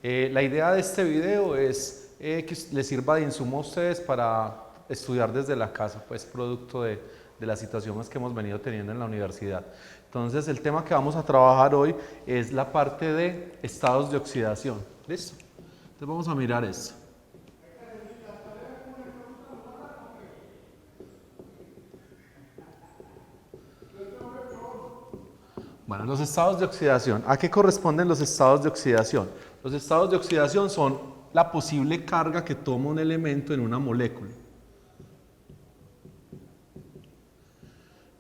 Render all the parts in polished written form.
La idea de este video es que les sirva de insumo a ustedes para estudiar desde la casa, pues producto de las situaciones que hemos venido teniendo en la universidad. Entonces el tema que vamos a trabajar hoy es la parte de estados de oxidación. ¿Listo? Entonces vamos a mirar esto. Bueno, los estados de oxidación. ¿A qué corresponden los estados de oxidación? Los estados de oxidación son la posible carga que toma un elemento en una molécula.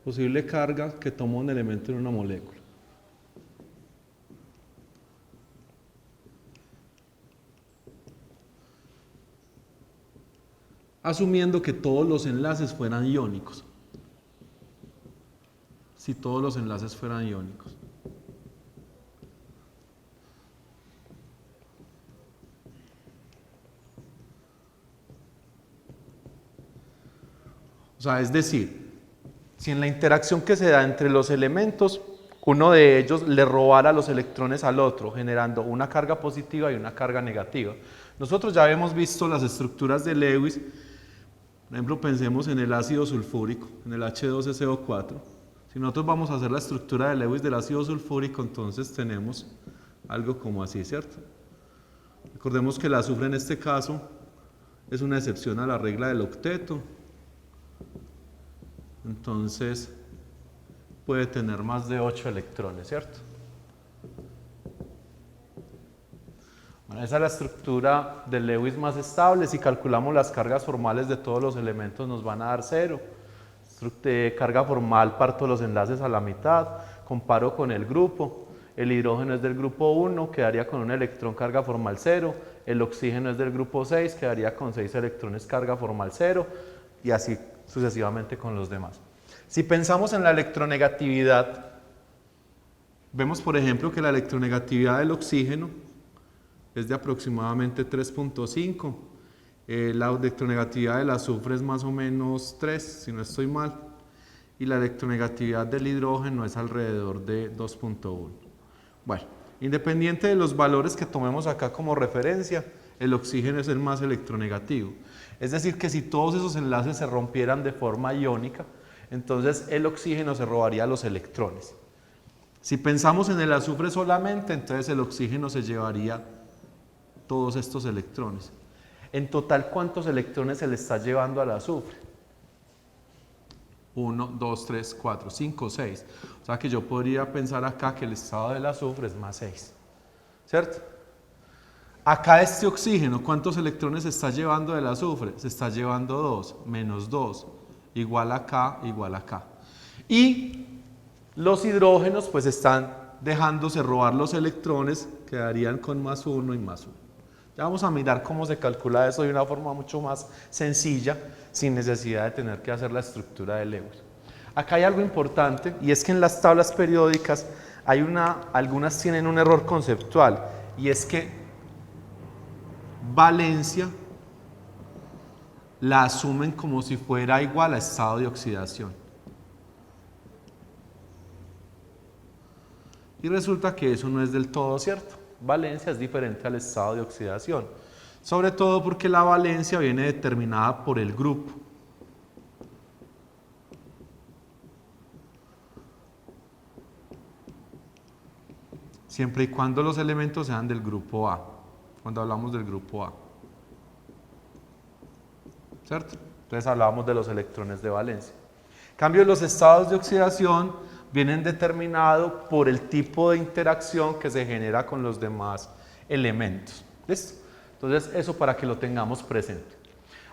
Posible carga que toma un elemento en una molécula. Asumiendo que todos los enlaces fueran iónicos. Si todos los enlaces fueran iónicos. O sea, es decir, si en la interacción que se da entre los elementos, uno de ellos le robara los electrones al otro, generando una carga positiva y una carga negativa. Nosotros ya hemos visto las estructuras de Lewis. Por ejemplo, pensemos en el ácido sulfúrico, en el H12CO4. Si nosotros vamos a hacer la estructura de Lewis del ácido sulfúrico, entonces tenemos algo como así, ¿cierto? Recordemos que el azufre en este caso es una excepción a la regla del octeto. Entonces puede tener más de 8 electrones, ¿cierto? Bueno, esa es la estructura de Lewis más estable. Si calculamos las cargas formales de todos los elementos nos van a dar 0. Carga formal, parto los enlaces a la mitad, comparo con el grupo. El hidrógeno es del grupo 1, quedaría con un electrón carga formal 0. El oxígeno es del grupo 6, quedaría con 6 electrones carga formal 0. Y así sucesivamente con los demás. Si pensamos en la electronegatividad, vemos por ejemplo que la electronegatividad del oxígeno es de aproximadamente 3.5. La electronegatividad del azufre es más o menos 3, si no estoy mal. Y la electronegatividad del hidrógeno es alrededor de 2.1. Bueno, independiente de los valores que tomemos acá como referencia, el oxígeno es el más electronegativo. Es decir, que si todos esos enlaces se rompieran de forma iónica, entonces el oxígeno se robaría los electrones. Si pensamos en el azufre solamente, entonces el oxígeno se llevaría todos estos electrones. En total, ¿cuántos electrones se le está llevando al azufre? 1, 2, 3, 4, 5, 6. O sea que yo podría pensar acá que el estado del azufre es más 6. ¿Cierto? Acá este oxígeno, ¿cuántos electrones se está llevando del azufre? Se está llevando 2, menos 2, igual acá, igual acá. Y los hidrógenos pues están dejándose robar los electrones, quedarían con más 1 y más 1. Ya vamos a mirar cómo se calcula eso de una forma mucho más sencilla, sin necesidad de tener que hacer la estructura de Lewis. Acá hay algo importante, y es que en las tablas periódicas hay algunas tienen un error conceptual, y es que valencia la asumen como si fuera igual a estado de oxidación. Y resulta que eso no es del todo cierto. Valencia es diferente al estado de oxidación, sobre todo porque la valencia viene determinada por el grupo. Siempre y cuando los elementos sean del grupo A, cuando hablamos del grupo A. ¿Cierto? Entonces hablábamos de los electrones de valencia. En cambio, los estados de oxidación vienen determinados por el tipo de interacción que se genera con los demás elementos. ¿Listo? Entonces, eso para que lo tengamos presente.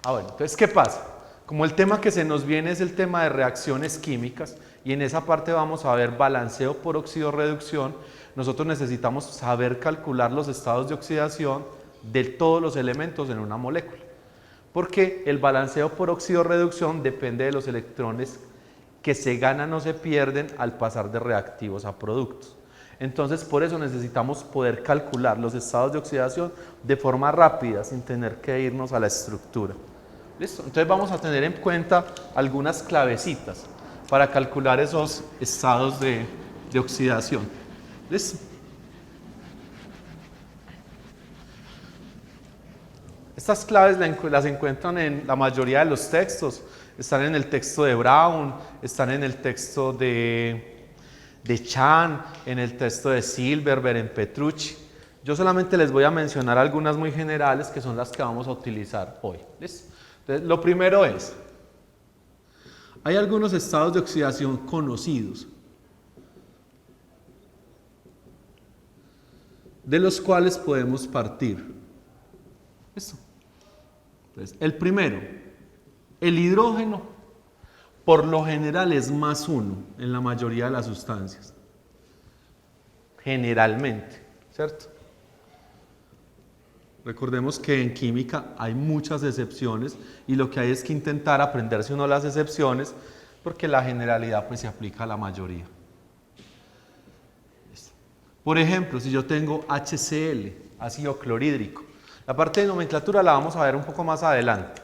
Bueno, entonces, ¿qué pasa? Como el tema que se nos viene es el tema de reacciones químicas, y en esa parte vamos a ver balanceo por oxidorreducción, nosotros necesitamos saber calcular los estados de oxidación de todos los elementos en una molécula. Porque el balanceo por oxidorreducción depende de los electrones que se ganan o se pierden al pasar de reactivos a productos. Entonces, por eso necesitamos poder calcular los estados de oxidación de forma rápida, sin tener que irnos a la estructura. ¿Listo? Entonces vamos a tener en cuenta algunas clavecitas para calcular esos estados de oxidación. ¿Listo? Estas claves las encuentran en la mayoría de los textos. Están en el texto de Brown, están en el texto de Chan, en el texto de Silverberg, en Petrucci. Yo solamente les voy a mencionar algunas muy generales que son las que vamos a utilizar hoy. ¿Listo? Entonces, lo primero es, hay algunos estados de oxidación conocidos, de los cuales podemos partir. ¿Listo? Entonces, el primero, el hidrógeno, por lo general es +1 en la mayoría de las sustancias. Generalmente, ¿cierto? Recordemos que en química hay muchas excepciones y lo que hay es que intentar aprenderse uno las excepciones porque la generalidad pues se aplica a la mayoría. Por ejemplo, si yo tengo HCl, ácido clorhídrico, la parte de nomenclatura la vamos a ver un poco más adelante.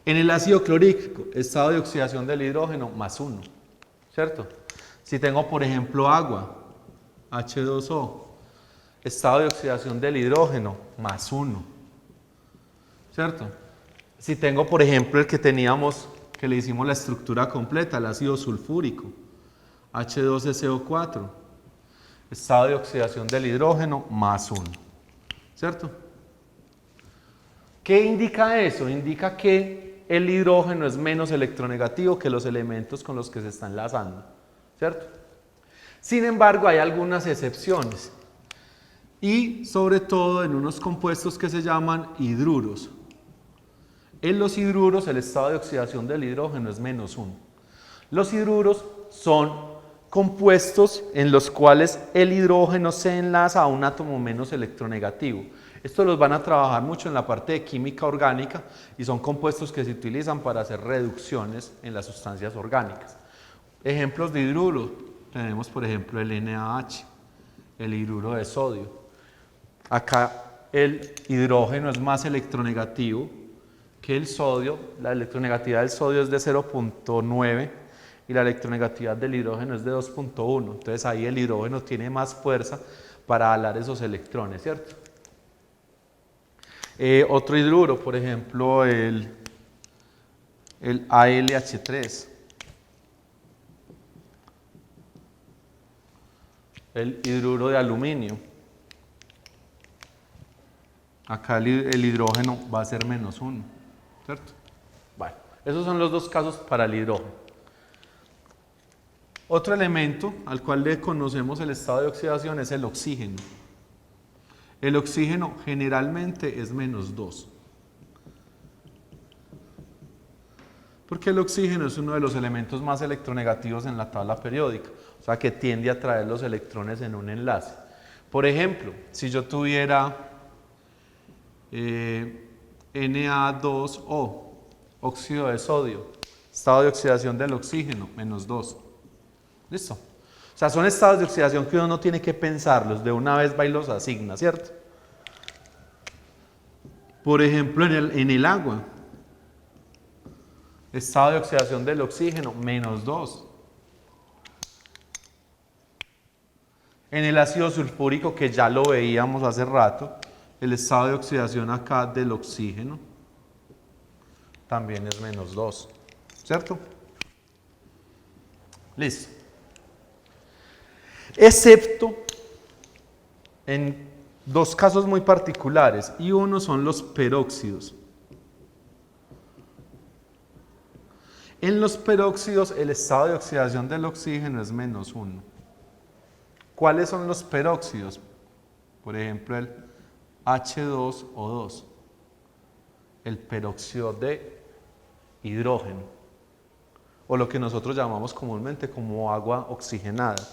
En el ácido clorhídrico, estado de oxidación del hidrógeno +1, ¿cierto? Si tengo, por ejemplo, agua, H2O, estado de oxidación del hidrógeno +1, ¿cierto? Si tengo, por ejemplo, el que teníamos, que le hicimos la estructura completa, el ácido sulfúrico, H2SO4, estado de oxidación del hidrógeno +1, ¿cierto? ¿Qué indica eso? Indica que el hidrógeno es menos electronegativo que los elementos con los que se está enlazando, ¿cierto? Sin embargo, hay algunas excepciones y sobre todo en unos compuestos que se llaman hidruros. En los hidruros el estado de oxidación del hidrógeno es -1. Los hidruros son compuestos en los cuales el hidrógeno se enlaza a un átomo menos electronegativo. Estos los van a trabajar mucho en la parte de química orgánica y son compuestos que se utilizan para hacer reducciones en las sustancias orgánicas. Ejemplos de hidruros, tenemos por ejemplo el NaH, el hidruro de sodio. Acá el hidrógeno es más electronegativo que el sodio, la electronegatividad del sodio es de 0.9 y la electronegatividad del hidrógeno es de 2.1, entonces ahí el hidrógeno tiene más fuerza para alar esos electrones, ¿cierto? Otro hidruro, por ejemplo, el ALH3, el hidruro de aluminio. Acá el hidrógeno va a ser -1, ¿cierto? Bueno, esos son los dos casos para el hidrógeno. Otro elemento al cual le conocemos el estado de oxidación es el oxígeno. El oxígeno generalmente es -2. Porque el oxígeno es uno de los elementos más electronegativos en la tabla periódica, o sea que tiende a traer los electrones en un enlace. Por ejemplo, si yo tuviera Na2O, óxido de sodio, estado de oxidación del oxígeno, -2. ¿Listo? O sea, son estados de oxidación que uno no tiene que pensarlos, de una vez va y los asigna, ¿cierto? Por ejemplo, en el agua, estado de oxidación del oxígeno, -2. En el ácido sulfúrico, que ya lo veíamos hace rato, el estado de oxidación acá del oxígeno también es -2, ¿cierto? Listo. Excepto en dos casos muy particulares, y uno son los peróxidos. En los peróxidos el estado de oxidación del oxígeno es -1. ¿Cuáles son los peróxidos? Por ejemplo, el H2O2, el peróxido de hidrógeno, o lo que nosotros llamamos comúnmente como agua oxigenada.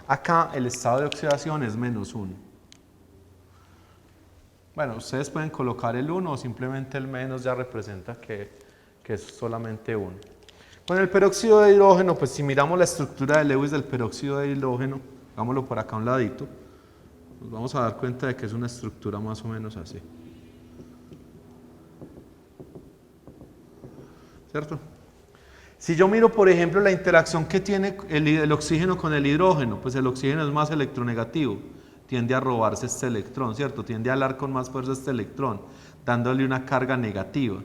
Acá el estado de oxidación es -1. Bueno, ustedes pueden colocar el 1 o simplemente el menos ya representa que es solamente 1. Con el peróxido de hidrógeno, pues si miramos la estructura de Lewis del peróxido de hidrógeno, hagámoslo por acá a un ladito, nos vamos a dar cuenta de que es una estructura más o menos así. ¿Cierto? Si yo miro, por ejemplo, la interacción que tiene el oxígeno con el hidrógeno, pues el oxígeno es más electronegativo. tiende a robarse este electrón, ¿cierto? Tiende a alar con más fuerza este electrón, dándole una carga negativa.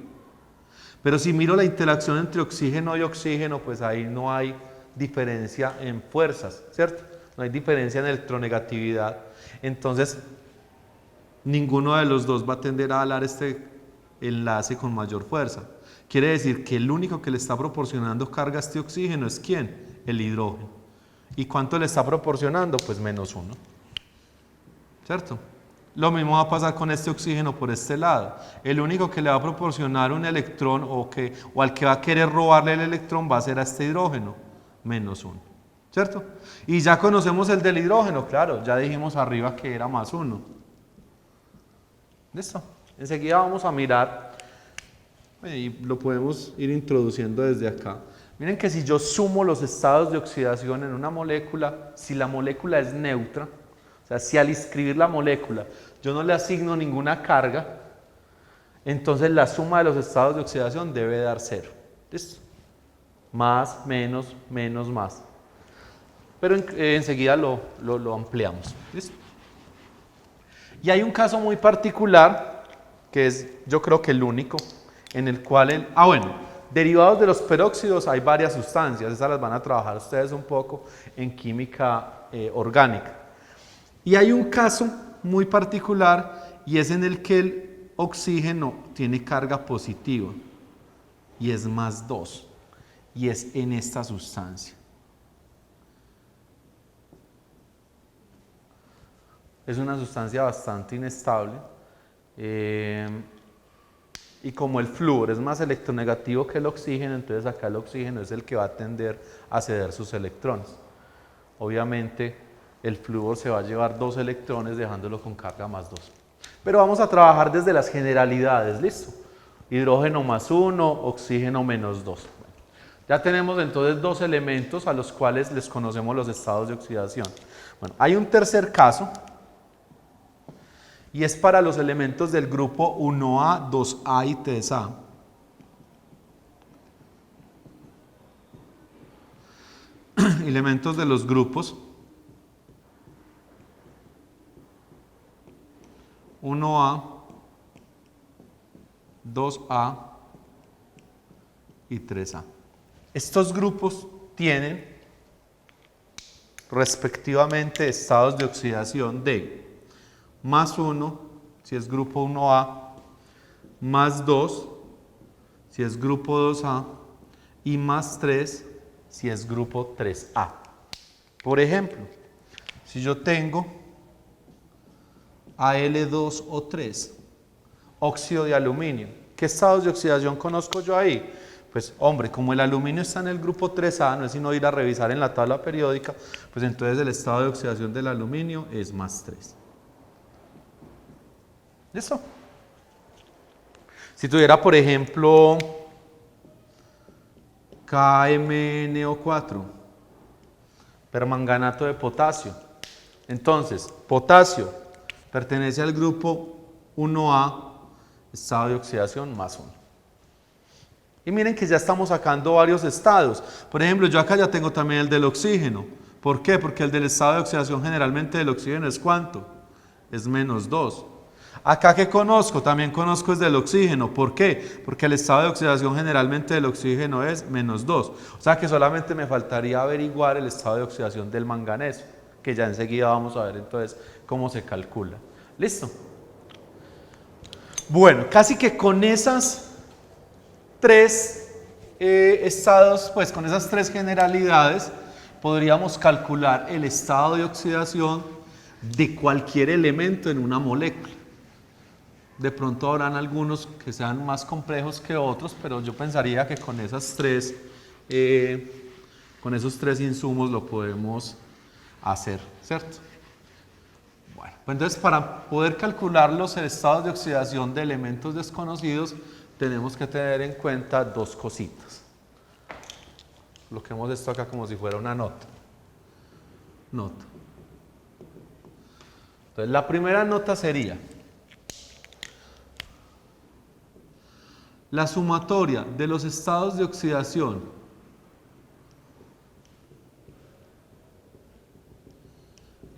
Pero si miro la interacción entre oxígeno y oxígeno, pues ahí no hay diferencia en fuerzas, ¿cierto? No hay diferencia en electronegatividad. Entonces, ninguno de los dos va a tender a alar este enlace con mayor fuerza. Quiere decir que el único que le está proporcionando carga a este oxígeno es ¿quién? El hidrógeno. ¿Y cuánto le está proporcionando? Pues -1, ¿cierto? Lo mismo va a pasar con este oxígeno por este lado. El único que le va a proporcionar un electrón o al que va a querer robarle el electrón va a ser a este hidrógeno, -1, ¿cierto? Y ya conocemos el del hidrógeno, claro, ya dijimos arriba que era +1. ¿Listo? Enseguida vamos a mirar, y lo podemos ir introduciendo desde acá. Miren que si yo sumo los estados de oxidación en una molécula, si la molécula es neutra, o sea, si al escribir la molécula yo no le asigno ninguna carga, entonces la suma de los estados de oxidación debe dar 0. ¿Listo? Más, menos, menos, más. Pero enseguida lo ampliamos. ¿Listo? Y hay un caso muy particular, que es yo creo que el único, en el cual derivados de los peróxidos hay varias sustancias, esas las van a trabajar ustedes un poco en química orgánica. Y hay un caso muy particular y es en el que el oxígeno tiene carga positiva y es +2 y es en esta sustancia. Es una sustancia bastante inestable y como el flúor es más electronegativo que el oxígeno, entonces acá el oxígeno es el que va a tender a ceder sus electrones. Obviamente el flúor se va a llevar 2 electrones dejándolo con carga +2. Pero vamos a trabajar desde las generalidades, ¿listo? Hidrógeno +1, oxígeno -2. Bueno, ya tenemos entonces 2 elementos a los cuales les conocemos los estados de oxidación. Bueno, hay un tercer caso y es para los elementos del grupo 1A, 2A y 3A. Elementos de los grupos 1A, 2A y 3A. Estos grupos tienen respectivamente estados de oxidación de +1 si es grupo 1A, +2 si es grupo 2A y +3 si es grupo 3A. Por ejemplo, si yo tengo Al2O3, óxido de aluminio, ¿qué estados de oxidación conozco yo ahí? Pues hombre, como el aluminio está en el grupo 3A, no es sino ir a revisar en la tabla periódica, pues entonces el estado de oxidación del aluminio es +3. ¿Listo? Si tuviera, por ejemplo, KMnO4, permanganato de potasio, entonces, potasio pertenece al grupo 1A, estado de oxidación +1. Y miren que ya estamos sacando varios estados. Por ejemplo, yo acá ya tengo también el del oxígeno. ¿Por qué? Porque el del estado de oxidación generalmente del oxígeno es ¿cuánto? Es -2. Acá que conozco, también conozco es del oxígeno. ¿Por qué? Porque el estado de oxidación generalmente del oxígeno es -2. O sea que solamente me faltaría averiguar el estado de oxidación del manganeso, que ya enseguida vamos a ver entonces cómo se calcula. ¿Listo? Bueno, casi que con esas 3 estados, pues con esas 3 generalidades, podríamos calcular el estado de oxidación de cualquier elemento en una molécula. De pronto habrán algunos que sean más complejos que otros, pero yo pensaría que con esas con esos 3 insumos lo podemos hacer, ¿cierto? Bueno, pues entonces para poder calcular los estados de oxidación de elementos desconocidos, tenemos que tener en cuenta 2 cositas. Coloquemos esto acá como si fuera una nota. Entonces la primera nota sería la sumatoria de los estados de oxidación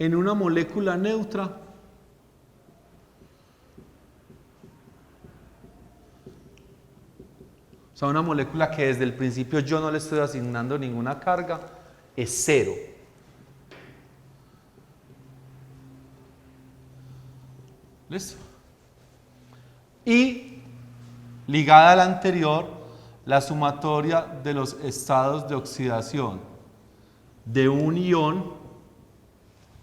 en una molécula neutra o sea, una molécula que desde el principio yo no le estoy asignando ninguna carga, es 0. ¿Listo? Y ligada a la anterior, la sumatoria de los estados de oxidación de un ion,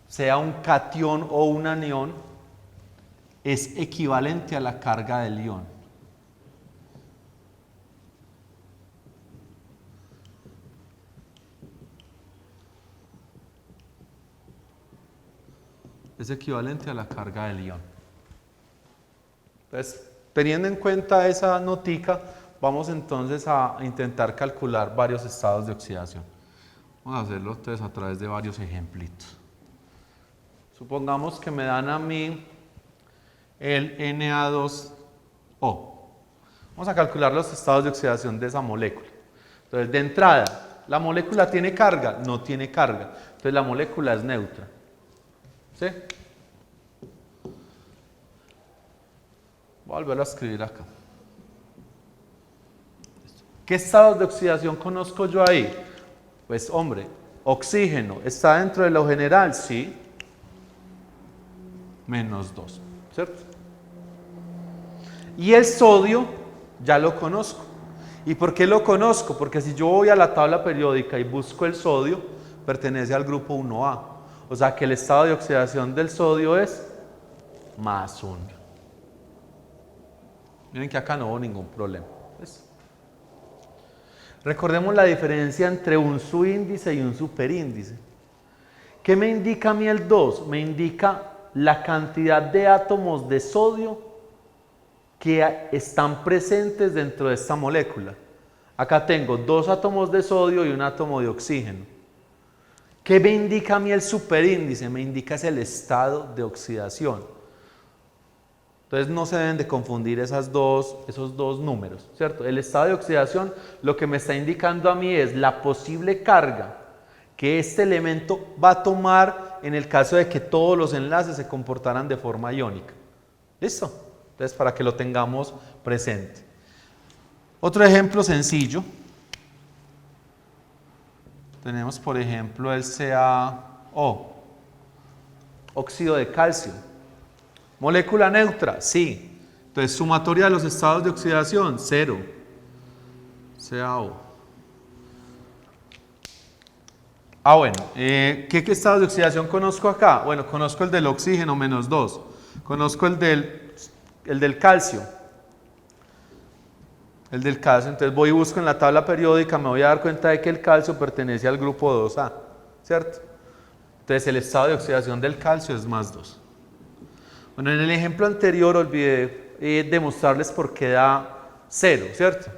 sea un catión o un anión, es equivalente a la carga del ion. Es equivalente a la carga del ion. Entonces, teniendo en cuenta esa notica, vamos entonces a intentar calcular varios estados de oxidación. Vamos a hacerlo entonces a través de varios ejemplitos. Supongamos que me dan a mí el Na2O. Vamos a calcular los estados de oxidación de esa molécula. Entonces, de entrada, ¿la molécula tiene carga? No tiene carga. Entonces, la molécula es neutra. ¿Sí? Voy a volverlo a escribir acá. ¿Qué estados de oxidación conozco yo ahí? Pues, hombre, oxígeno, ¿está dentro de lo general? Sí. -2, ¿cierto? Y el sodio, ya lo conozco. ¿Y por qué lo conozco? Porque si yo voy a la tabla periódica y busco el sodio, pertenece al grupo 1A. O sea que el estado de oxidación del sodio es +1. Miren que acá no hubo ningún problema. ¿Ves? Recordemos la diferencia entre un subíndice y un superíndice. ¿Qué me indica a mí el 2? Me indica la cantidad de átomos de sodio que están presentes dentro de esta molécula. Acá tengo 2 átomos de sodio y un átomo de oxígeno. ¿Qué me indica a mí el superíndice? Me indica es el estado de oxidación. Entonces no se deben de confundir esos dos números, ¿cierto? El estado de oxidación lo que me está indicando a mí es la posible carga que este elemento va a tomar en el caso de que todos los enlaces se comportaran de forma iónica. ¿Listo? Entonces para que lo tengamos presente. Otro ejemplo sencillo. Tenemos, por ejemplo, el CaO, óxido de calcio. ¿Molécula neutra? Sí. Entonces, sumatoria de los estados de oxidación, 0. CaO. Bueno, ¿qué estados de oxidación conozco acá? Bueno, conozco el del oxígeno, -2. Conozco el del calcio. El del calcio, entonces voy y busco en la tabla periódica, me voy a dar cuenta de que el calcio pertenece al grupo 2A, ¿cierto? Entonces el estado de oxidación del calcio es +2. Bueno, en el ejemplo anterior olvidé demostrarles por qué da 0, ¿cierto?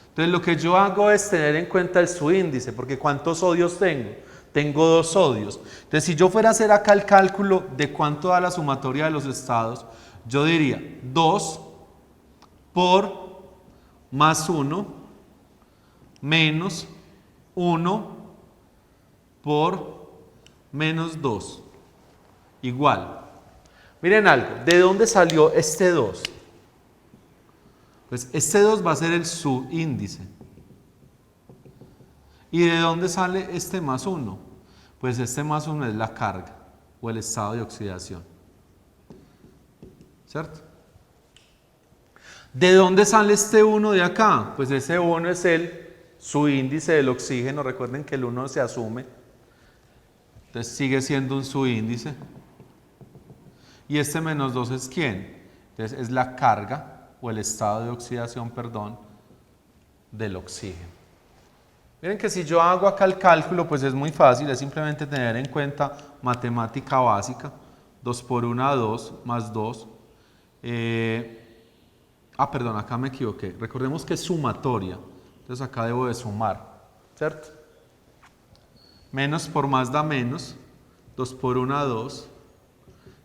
Entonces lo que yo hago es tener en cuenta el subíndice, porque ¿cuántos sodios tengo? Tengo 2 sodios. Entonces si yo fuera a hacer acá el cálculo de cuánto da la sumatoria de los estados, yo diría 2 por +1 menos 1 por -2 igual. Miren algo, ¿de dónde salió este 2? Pues este 2 va a ser el subíndice. ¿Y de dónde sale este +1? Pues este +1 es la carga o el estado de oxidación. ¿Cierto? ¿De dónde sale este 1 de acá? Pues ese 1 es el subíndice del oxígeno. Recuerden que el 1 se asume. Entonces sigue siendo un subíndice. ¿Y este -2 es quién? Entonces es la carga o el estado de oxidación, perdón, del oxígeno. Miren que si yo hago acá el cálculo, pues es muy fácil. Es simplemente tener en cuenta matemática básica. 2 por 1, 2, más 2. Perdón, acá me equivoqué. Recordemos que es sumatoria. Entonces acá debo de sumar, ¿cierto? Menos por más da menos. 2 por 1, 2.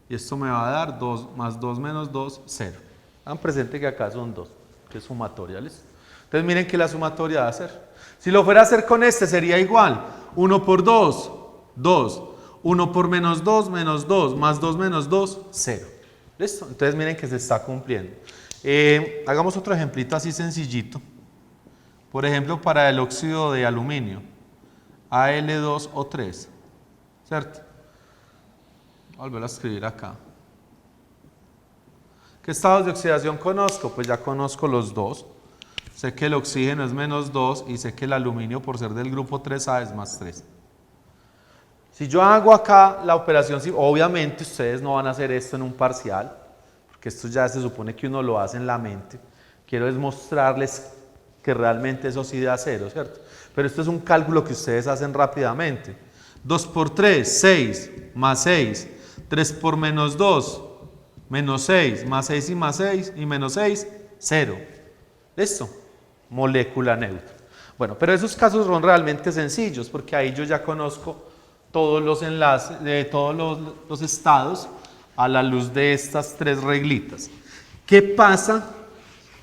Y esto me va a dar 2 más 2 menos 2, 0. Hagan presente que acá son 2, que es sumatoria, ¿listo? Entonces miren que la sumatoria va a ser. Si lo fuera a hacer con este sería igual. 1 por 2, 2. 1 por menos 2, más 2 menos 2, 0. ¿Listo? Entonces miren que se está cumpliendo. Hagamos otro ejemplito así sencillito. Por ejemplo, para el óxido de aluminio, Al2O3, ¿cierto? Voy a volver a escribir acá. ¿Qué estados de oxidación conozco? Pues ya conozco los dos. Sé que el oxígeno es menos 2 y sé que el aluminio, por ser del grupo 3A, es más 3. Si yo hago acá la operación, obviamente ustedes no van a hacer esto en un parcial, porque esto ya se supone que uno lo hace en la mente. Quiero es mostrarles que realmente eso sí da 0, ¿cierto? Pero esto es un cálculo que ustedes hacen rápidamente. 2 por 3, 6, más 6. 3 por menos 2, menos 6, más 6 y más 6, y menos 6, 0. ¿Listo? Molécula neutra. Bueno, pero esos casos son realmente sencillos, porque ahí yo ya conozco todos los enlaces, todos los estados a la luz de estas tres reglitas. ¿Qué pasa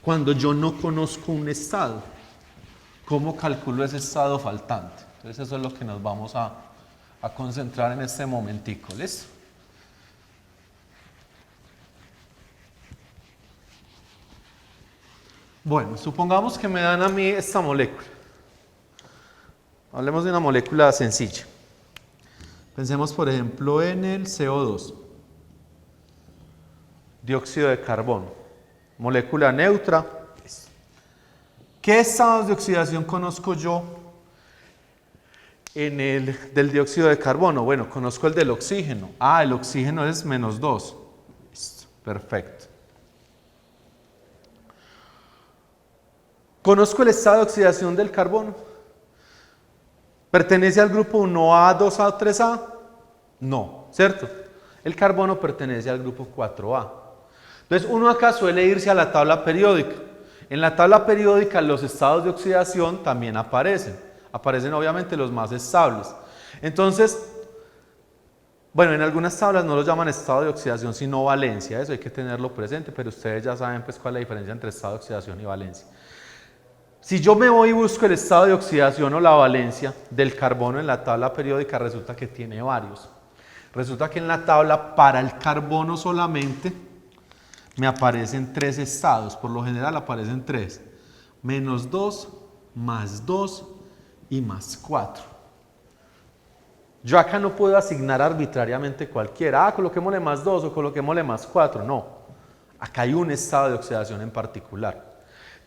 cuando yo no conozco un estado? ¿Cómo calculo ese estado faltante? Entonces eso es lo que nos vamos a concentrar en este momentico. ¿Listo? Bueno, supongamos que me dan a mí esta molécula. Hablemos de una molécula sencilla. Pensemos, por ejemplo, en el CO2, dióxido de carbono, molécula neutra. ¿Qué estados de oxidación conozco yo del dióxido de carbono? Bueno, conozco el del oxígeno. El oxígeno es menos 2. Listo, perfecto. ¿Conozco el estado de oxidación del carbono? ¿Pertenece al grupo 1A, 2A, 3A? No, ¿cierto? El carbono pertenece al grupo 4A. Entonces uno acá suele irse a la tabla periódica. En la tabla periódica los estados de oxidación también aparecen. Aparecen obviamente los más estables. Entonces, bueno, en algunas tablas no lo llaman estado de oxidación sino valencia. Eso hay que tenerlo presente, pero ustedes ya saben pues cuál es la diferencia entre estado de oxidación y valencia. Si yo me voy y busco el estado de oxidación o la valencia del carbono en la tabla periódica, resulta que tiene varios. Resulta que en la tabla para el carbono solamente me aparecen 3 estados, por lo general aparecen 3. Menos 2, más 2 y más 4. Yo acá no puedo asignar arbitrariamente cualquiera. Coloquémosle más 2 o coloquémosle más 4. No, acá hay un estado de oxidación en particular.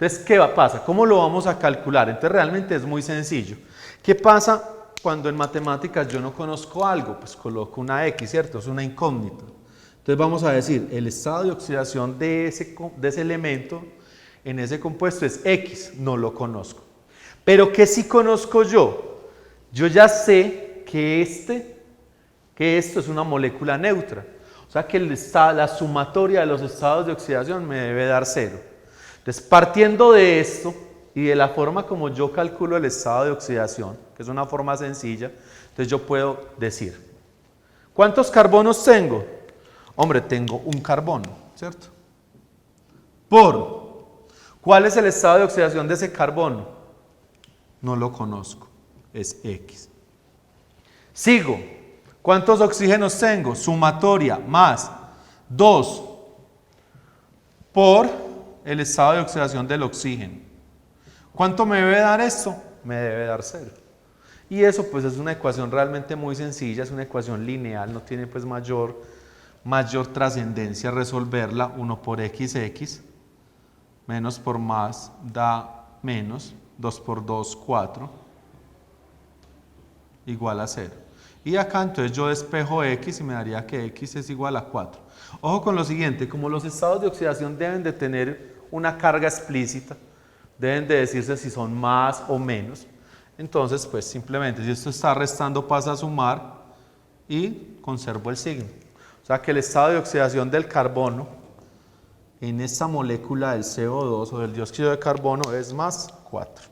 Entonces, ¿qué pasa? ¿Cómo lo vamos a calcular? Entonces, realmente es muy sencillo. ¿Qué pasa cuando en matemáticas yo no conozco algo? Pues coloco una X, ¿cierto? Es una incógnita. Entonces, vamos a decir, el estado de oxidación de ese elemento en ese compuesto es X, no lo conozco. Pero ¿qué sí conozco yo? Yo ya sé que esto es una molécula neutra. O sea que la sumatoria de los estados de oxidación me debe dar 0. Entonces, partiendo de esto y de la forma como yo calculo el estado de oxidación, que es una forma sencilla, entonces yo puedo decir, ¿cuántos carbonos tengo? Hombre, tengo un carbono, ¿cierto? ¿Cuál es el estado de oxidación de ese carbono? No lo conozco, es X. Sigo, ¿cuántos oxígenos tengo? Sumatoria más 2 por el estado de oxidación del oxígeno. ¿Cuánto me debe dar esto? Me debe dar 0. Y eso pues es una ecuación realmente muy sencilla, es una ecuación lineal, no tiene pues mayor trascendencia resolverla. 1 por x, menos por más da menos, 2 por 2, 4, igual a 0. Y acá entonces yo despejo x y me daría que x es igual a 4. Ojo con lo siguiente, como los estados de oxidación deben de tener una carga explícita, deben de decirse si son más o menos, entonces pues simplemente si esto está restando pasa a sumar y conservo el signo. O sea que el estado de oxidación del carbono en esta molécula del CO2 o del dióxido de carbono es más 4.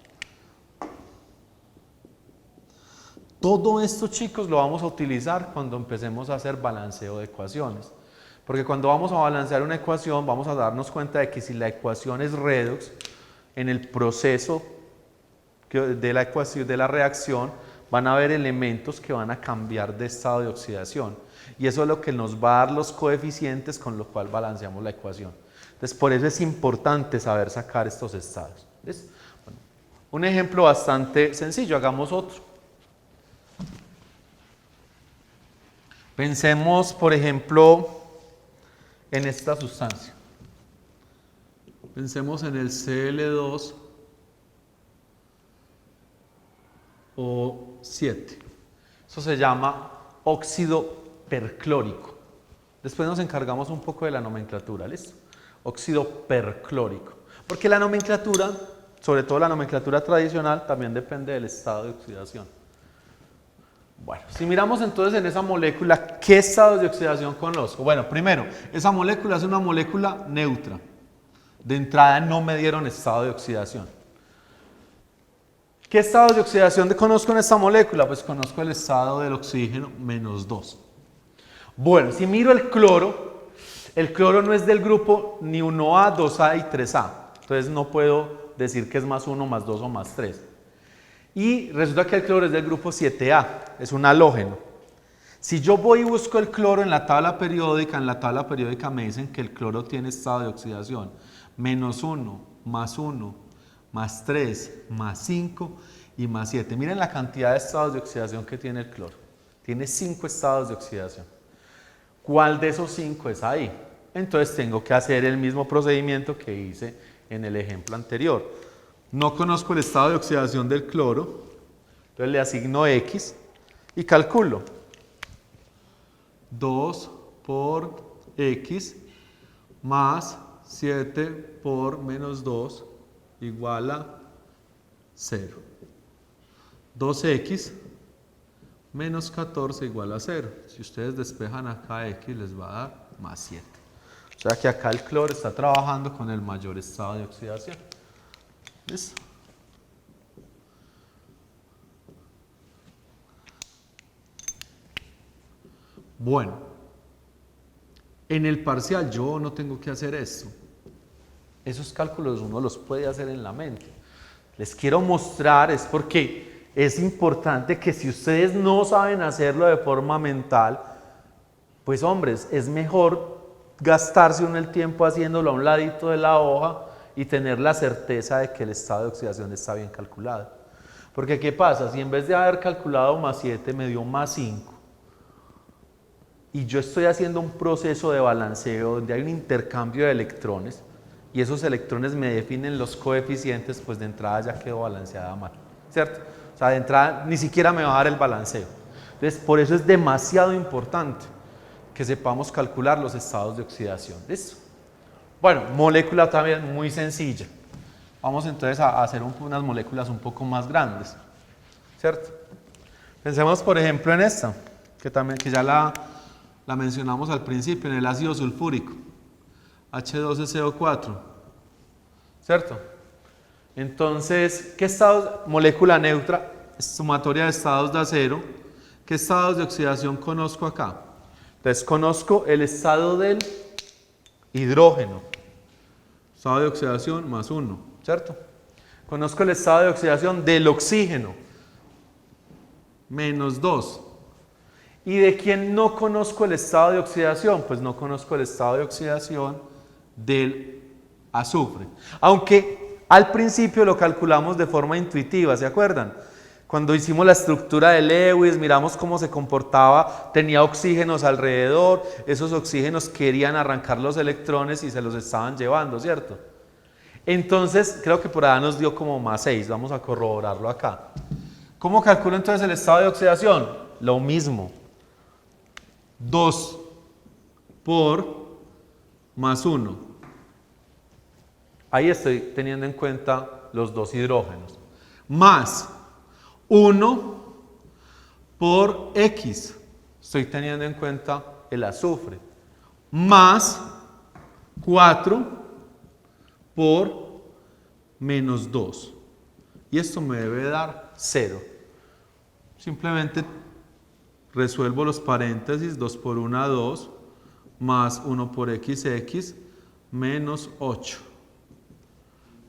Todo esto, chicos, lo vamos a utilizar cuando empecemos a hacer balanceo de ecuaciones. Porque cuando vamos a balancear una ecuación, vamos a darnos cuenta de que si la ecuación es redox, en el proceso de la reacción van a haber elementos que van a cambiar de estado de oxidación. Y eso es lo que nos va a dar los coeficientes con lo cual balanceamos la ecuación. Entonces, por eso es importante saber sacar estos estados. ¿Ves? Bueno, un ejemplo bastante sencillo, hagamos otro. Pensemos, por ejemplo, en esta sustancia. Pensemos en el Cl2O7. Eso se llama óxido perclórico. Después nos encargamos un poco de la nomenclatura, ¿listo? Óxido perclórico. Porque la nomenclatura, sobre todo la nomenclatura tradicional, también depende del estado de oxidación. Bueno, si miramos entonces en esa molécula, ¿qué estados de oxidación conozco? Bueno, primero, esa molécula es una molécula neutra. De entrada no me dieron estado de oxidación. ¿Qué estados de oxidación conozco en esta molécula? Pues conozco el estado del oxígeno -2. Bueno, si miro el cloro no es del grupo ni 1A, 2A y 3A. Entonces no puedo decir que es +1, +2 o +3. Y resulta que el cloro es del grupo 7A, es un halógeno. Si yo voy y busco el cloro en la tabla periódica me dicen que el cloro tiene estado de oxidación -1, +1, +3, +5 y +7. Miren la cantidad de estados de oxidación que tiene el cloro. Tiene 5 estados de oxidación. ¿Cuál de esos 5 es ahí? Entonces tengo que hacer el mismo procedimiento que hice en el ejemplo anterior. No conozco el estado de oxidación del cloro, entonces le asigno X y calculo. 2 por X más 7 por -2 igual a 0. 2X menos 14 igual a 0. Si ustedes despejan acá X les va a dar +7. O sea que acá el cloro está trabajando con el mayor estado de oxidación. ¿Listo? Bueno, en el parcial yo no tengo que hacer esto. Esos cálculos uno los puede hacer en la mente. Les quiero mostrar, es porque es importante que si ustedes no saben hacerlo de forma mental, pues hombres, es mejor gastarse uno el tiempo haciéndolo a un ladito de la hoja y tener la certeza de que el estado de oxidación está bien calculado. Porque ¿qué pasa? Si en vez de haber calculado +7 me dio +5 y yo estoy haciendo un proceso de balanceo donde hay un intercambio de electrones y esos electrones me definen los coeficientes, pues de entrada ya quedó balanceada mal, ¿cierto? O sea, de entrada ni siquiera me va a dar el balanceo. Entonces, por eso es demasiado importante que sepamos calcular los estados de oxidación. ¿Listo? Bueno, molécula también muy sencilla. Vamos entonces a hacer unas moléculas un poco más grandes, ¿cierto? Pensemos por ejemplo en esta, que ya la mencionamos al principio, en el ácido sulfúrico, H12CO4, ¿cierto? Entonces, ¿qué estados? Molécula neutra, sumatoria de estados de acero. ¿Qué estados de oxidación conozco acá? Entonces, conozco el estado del hidrógeno, estado de oxidación +1, ¿cierto? Conozco el estado de oxidación del oxígeno, -2. ¿Y de quién no conozco el estado de oxidación? Pues no conozco el estado de oxidación del azufre. Aunque al principio lo calculamos de forma intuitiva, ¿se acuerdan? Cuando hicimos la estructura de Lewis, miramos cómo se comportaba, tenía oxígenos alrededor, esos oxígenos querían arrancar los electrones y se los estaban llevando, ¿cierto? Entonces, creo que por allá nos dio como +6, vamos a corroborarlo acá. ¿Cómo calculo entonces el estado de oxidación? Lo mismo. 2 por +1. Ahí estoy teniendo en cuenta los dos hidrógenos. Más 1 por X. Estoy teniendo en cuenta el azufre. Más 4 por -2. Y esto me debe dar 0. Simplemente resuelvo los paréntesis, 2 por 1, 2, más 1 por XX, menos 8.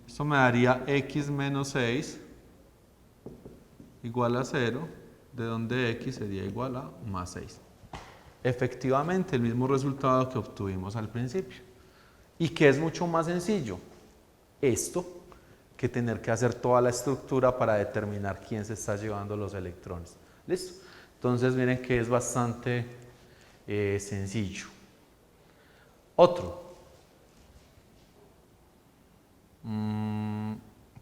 Esto me daría X menos 6 igual a 0. de donde X sería igual a más 6. Efectivamente, el mismo resultado que obtuvimos al principio. Y que es mucho más sencillo esto que tener que hacer toda la estructura para determinar quién se está llevando los electrones. ¿Listo? Entonces miren que es bastante sencillo. Otro.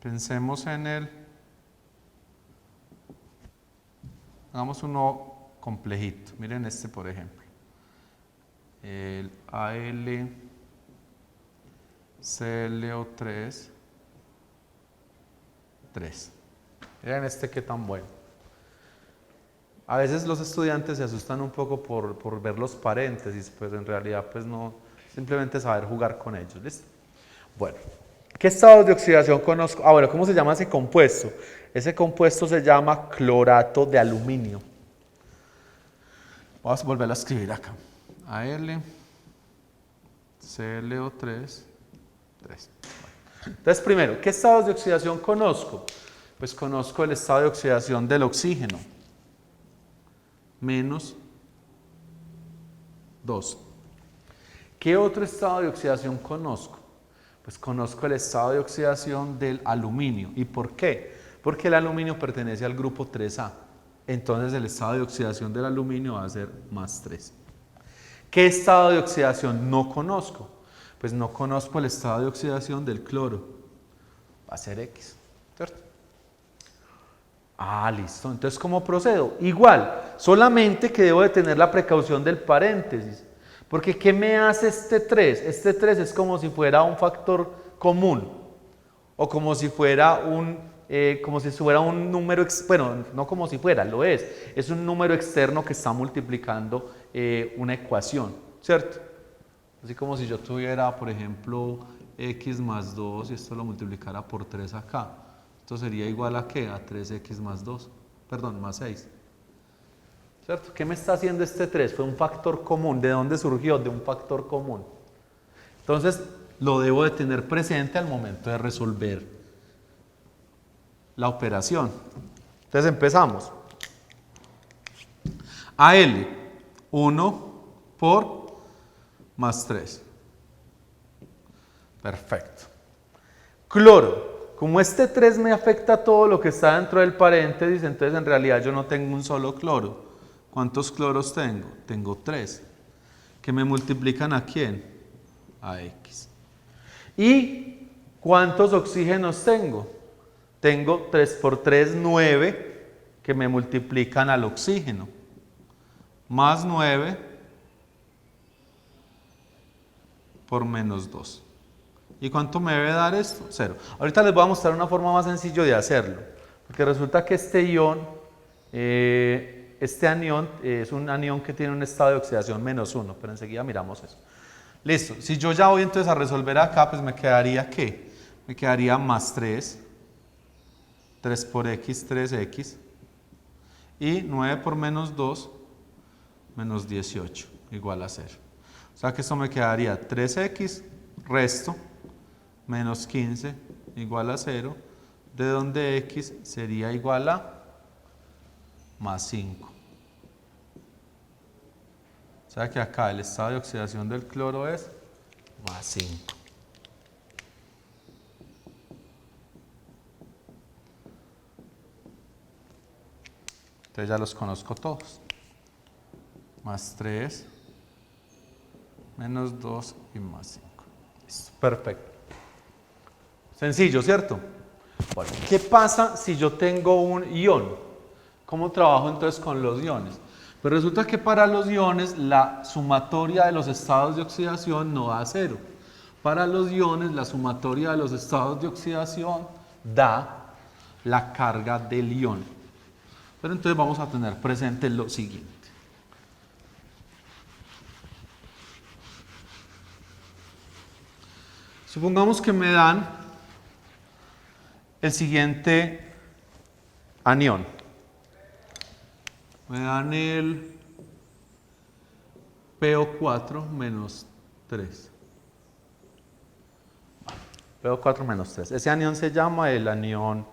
Pensemos en el... Hagamos uno complejito. Miren este, por ejemplo. El AlClO3, 3. Miren este qué tan bueno. A veces los estudiantes se asustan un poco por ver los paréntesis, pues en realidad pues no, simplemente saber jugar con ellos, ¿listo? Bueno, ¿qué estados de oxidación conozco? Ah, bueno, ¿cómo se llama ese compuesto? Ese compuesto se llama clorato de aluminio. Vamos a volver a escribir acá. AlClO3, 3. Entonces, primero, ¿qué estados de oxidación conozco? Pues conozco el estado de oxidación del oxígeno. Menos 2. ¿Qué otro estado de oxidación conozco? Pues conozco el estado de oxidación del aluminio. ¿Y por qué? Porque el aluminio pertenece al grupo 3A. Entonces el estado de oxidación del aluminio va a ser más 3. ¿Qué estado de oxidación no conozco? Pues no conozco el estado de oxidación del cloro. Va a ser X, ¿cierto? Ah, listo. Entonces, ¿cómo procedo? Igual, solamente que debo de tener la precaución del paréntesis. Porque, ¿qué me hace este 3? Este 3 es como si fuera un factor común. O como si fuera un número, bueno, no como si fuera, lo es. Es un número externo que está multiplicando una ecuación, ¿cierto? Así como si yo tuviera, por ejemplo, x más 2 y esto lo multiplicara por 3 acá. Esto sería igual a ¿qué? A 3x más 2, perdón, más 6. ¿Cierto? ¿Qué me está haciendo este 3? Fue un factor común. ¿De dónde surgió? De un factor común. Entonces, lo debo de tener presente al momento de resolver la operación. Entonces, empezamos. Al, 1 por más 3. Perfecto. Cloro. Como este 3 me afecta a todo lo que está dentro del paréntesis, entonces en realidad yo no tengo un solo cloro. ¿Cuántos cloros tengo? Tengo 3. ¿Que me multiplican a quién? A X. ¿Y cuántos oxígenos tengo? Tengo 3 por 3, 9, que me multiplican al oxígeno. Más 9 por menos 2. ¿Y cuánto me debe dar esto? 0. Ahorita les voy a mostrar una forma más sencilla de hacerlo. Porque resulta que este ion, este anión, es un anión que tiene un estado de oxidación menos 1. Pero enseguida miramos eso. Listo. Si yo ya voy entonces a resolver acá, pues me quedaría ¿qué? Me quedaría más 3. 3 por x, 3x. Y 9 por menos 2, menos 18, igual a 0. O sea que esto me quedaría 3x, resto, menos 15, igual a 0, de donde x sería igual a más 5. O sea que acá el estado de oxidación del cloro es más 5. Entonces ya los conozco todos. Más 3, menos 2 y más 5. Listo, perfecto. Sencillo, ¿cierto? Bueno, ¿qué pasa si yo tengo un ion? ¿Cómo trabajo entonces con los iones? Pues resulta que para los iones la sumatoria de los estados de oxidación no da 0. Para los iones la sumatoria de los estados de oxidación da la carga del ion. Pero entonces vamos a tener presente lo siguiente. Supongamos que me dan el siguiente anión. Me dan el PO4 menos 3. PO4 menos 3. Ese anión se llama el anión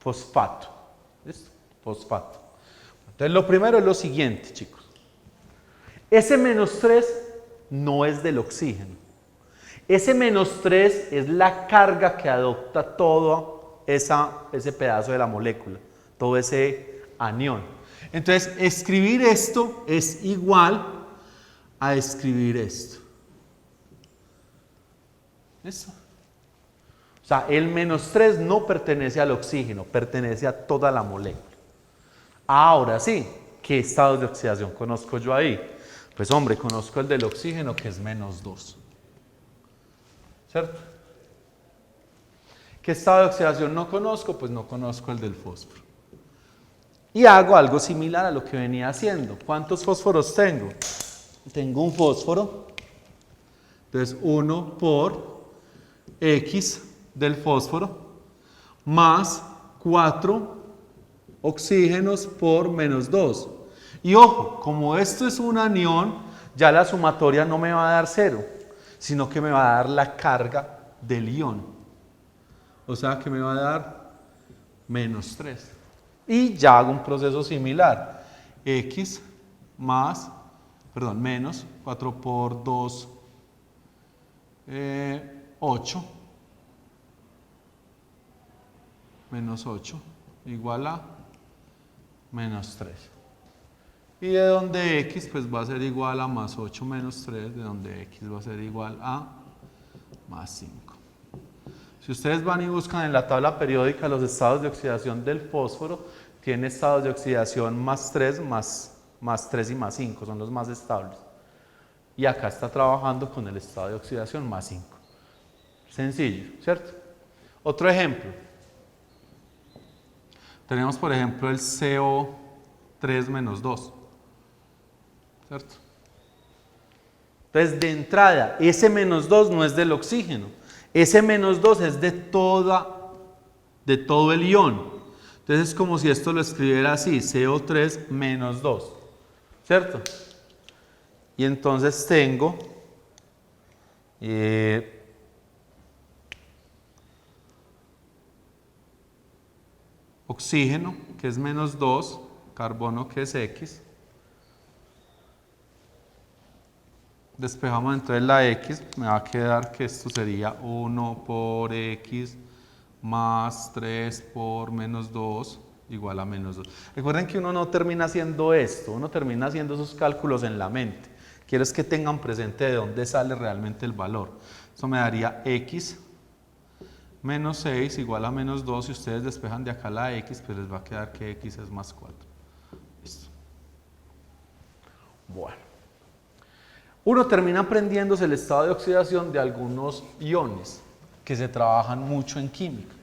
fosfato. ¿Listo? Fosfato. Entonces, lo primero es lo siguiente, chicos. Ese -3 no es del oxígeno. Ese -3 es la carga que adopta todo ese pedazo de la molécula, todo ese anión. Entonces, escribir esto es igual a escribir esto. ¿Listo? O sea, el -3 no pertenece al oxígeno, pertenece a toda la molécula. Ahora sí, ¿qué estados de oxidación conozco yo ahí? Pues hombre, conozco el del oxígeno que es -2. ¿Cierto? ¿Qué estado de oxidación no conozco? Pues no conozco el del fósforo. Y hago algo similar a lo que venía haciendo. ¿Cuántos fósforos tengo? Tengo un fósforo. Entonces 1 por X del fósforo más 4 oxígenos por -2. Y ojo, como esto es un anión, ya la sumatoria no me va a dar 0, sino que me va a dar la carga del ion. O sea que me va a dar -3. Y ya hago un proceso similar. X menos 4 por 2, 8. Menos 8 igual a -3. Y de donde X pues va a ser igual a +8 menos 3, de donde X va a ser igual a +5. Si ustedes van y buscan en la tabla periódica los estados de oxidación del fósforo, tiene estados de oxidación +3, +3 y +5, son los más estables. Y acá está trabajando con el estado de oxidación +5. Sencillo, ¿cierto? Otro ejemplo. Tenemos, por ejemplo, el CO3-2, ¿cierto? Entonces, de entrada, ese -2 no es del oxígeno. Ese -2 es de todo el ion. Entonces, es como si esto lo escribiera así, CO3-2, ¿cierto? Y entonces tengo oxígeno, que es -2, carbono, que es X. Despejamos entonces la X, me va a quedar que esto sería 1 por X más 3 por -2 igual a -2. Recuerden que uno no termina haciendo esto, uno termina haciendo esos cálculos en la mente. Quiero es que tengan presente de dónde sale realmente el valor. Eso me daría X menos 6 igual a -2. Si ustedes despejan de acá la X, pues les va a quedar que X es +4. Listo. Bueno. Uno termina aprendiéndose el estado de oxidación de algunos iones que se trabajan mucho en química.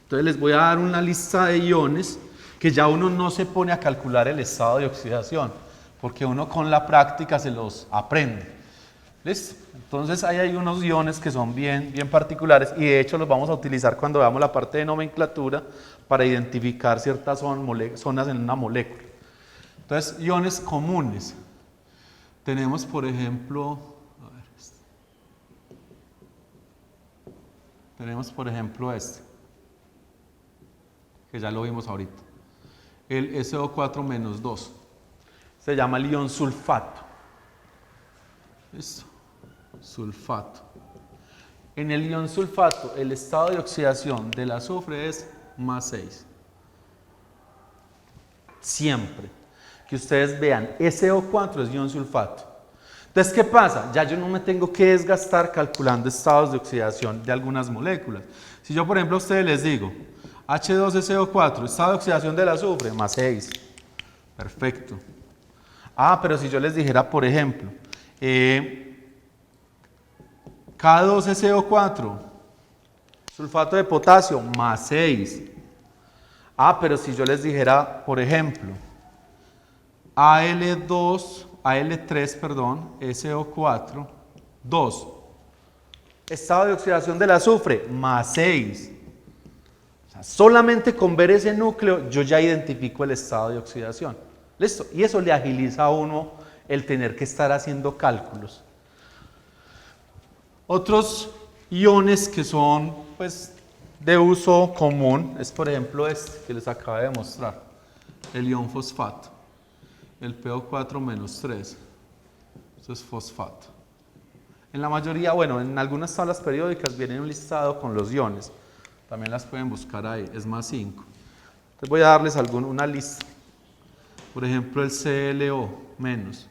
Entonces les voy a dar una lista de iones que ya uno no se pone a calcular el estado de oxidación, porque uno con la práctica se los aprende. ¿Listo? Entonces ahí hay unos iones que son bien particulares y de hecho los vamos a utilizar cuando veamos la parte de nomenclatura para identificar ciertas zonas en una molécula. Entonces, iones comunes. Tenemos, por ejemplo, este, que ya lo vimos ahorita, el SO4-2, se llama el ion sulfato. ¿Listo? Sulfato. En el ion sulfato, el estado de oxidación del azufre es +6. Siempre. Que ustedes vean, SO4 es ion sulfato. Entonces, ¿qué pasa? Ya yo no me tengo que desgastar calculando estados de oxidación de algunas moléculas. Si yo, por ejemplo, a ustedes les digo, H2SO4, estado de oxidación del azufre, +6. Perfecto. Ah, pero si yo les dijera, por ejemplo, K2SO4, sulfato de potasio, +6. Ah, pero si yo les dijera, por ejemplo, AL3, SO4, 2. Estado de oxidación del azufre, +6. O sea, solamente con ver ese núcleo yo ya identifico el estado de oxidación. ¿Listo? Y eso le agiliza a uno el tener que estar haciendo cálculos. Otros iones que son pues, de uso común es, por ejemplo, este que les acabo de mostrar. el ion fosfato, el PO4 menos 3, esto es fosfato. En la mayoría, bueno, en algunas tablas periódicas viene un listado con los iones, también las pueden buscar ahí, es más 5. Entonces voy a darles una lista, por ejemplo el ClO menos,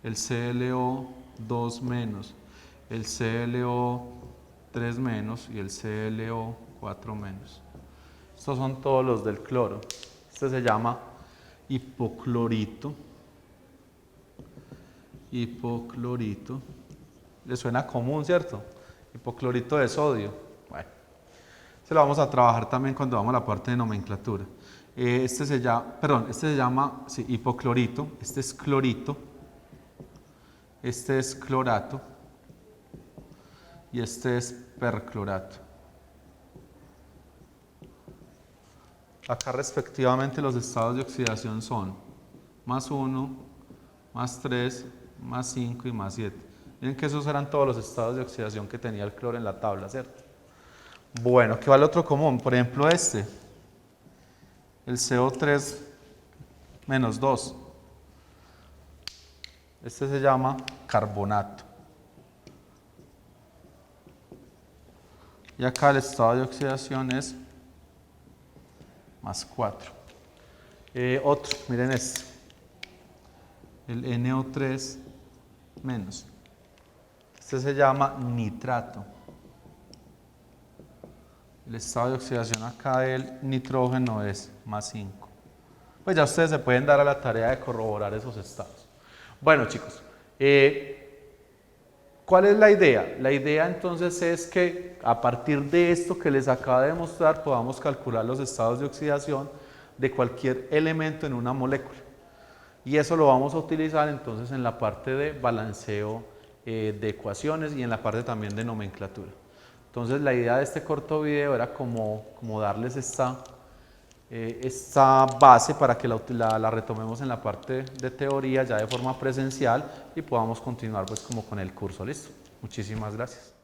el ClO2 menos, el ClO3 menos y el ClO4 menos. Estos son todos los del cloro. Este se llama hipoclorito. Hipoclorito. ¿Le suena común, cierto? Hipoclorito de sodio. Bueno, este lo vamos a trabajar también cuando vamos a la parte de nomenclatura. Este se llama sí, hipoclorito. Este es clorito. Este es clorato. Y este es perclorato. Acá respectivamente los estados de oxidación son más 1, más 3, más 5 y más 7. Miren que esos eran todos los estados de oxidación que tenía el cloro en la tabla, ¿cierto? Bueno, ¿qué va el otro común? Por ejemplo este, el CO3 menos 2. Este se llama carbonato. Y acá el estado de oxidación es más 4. Otro, miren este, el NO3 menos. Este se llama nitrato. El estado de oxidación acá del nitrógeno es más 5. Pues ya ustedes se pueden dar a la tarea de corroborar esos estados. Bueno, chicos, ¿cuál es la idea? La idea entonces es que a partir de esto que les acabo de mostrar podamos calcular los estados de oxidación de cualquier elemento en una molécula. Y eso lo vamos a utilizar entonces en la parte de balanceo de ecuaciones y en la parte también de nomenclatura. Entonces la idea de este corto video era como darles esta base para que la retomemos en la parte de teoría ya de forma presencial y podamos continuar pues como con el curso. Listo. Muchísimas gracias.